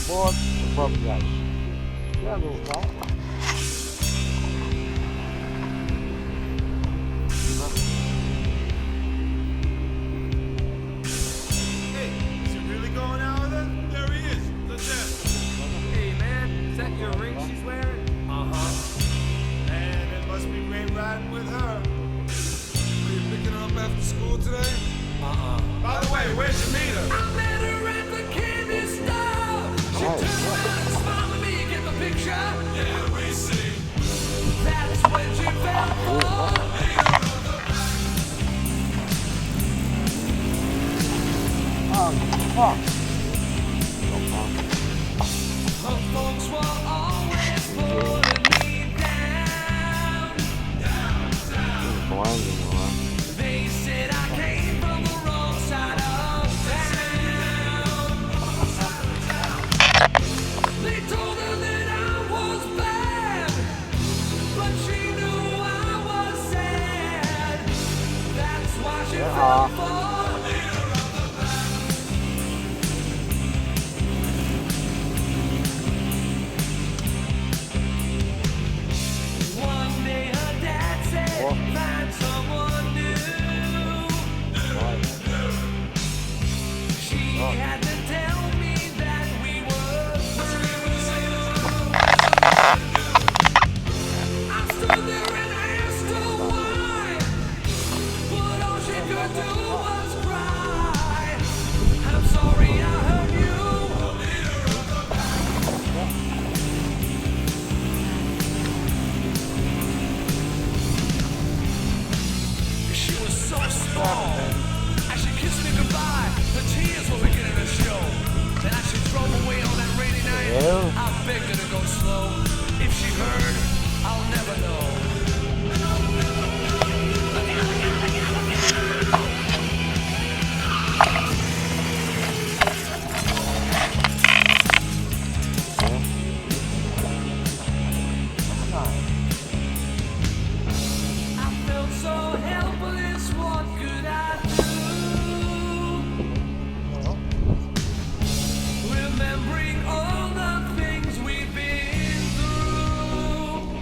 Вот, бабляш. Я не узнал. Hey, is it really going out with her? There he is. Look there. Hey man, is that your ring she's wearing? Uh-huh. Man, it must be great riding with her. Are you picking her up after school today? By the way, where'd you meet her? I met her at the candy store. She turned around and smiled at me, get the picture? Yeah, we see. That's when she fell for. Fuck. Her folks were always putting me down. They said I came from the wrong side of town. They told her that I was bad, but she knew I was sad. That's why she fell for. One day her dad said, find someone new. She had to tell me that we were through. I stood there and asked her why, but all she could do was cry. I'm sorry I hurt you. She was so small. As she kissed me goodbye, the tears were beginning to show. Then as she drove away on that rainy night, Yeah. I begged her to go slow. If she heard, I'll never know. I felt so helpless, what could I do? Remembering all the things we've been through.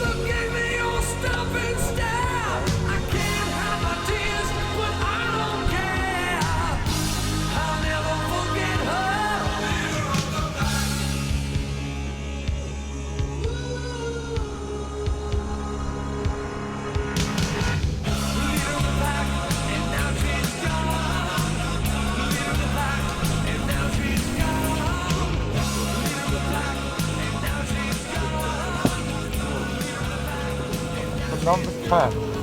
Look at me, all stuff and stare. I can't hide my tears, but I don't care. I'll never forget her. Leader of the pack, and now she's gone. Leader of the pack, and now she's gone. Leader of the pack, and now she's gone. Number 10.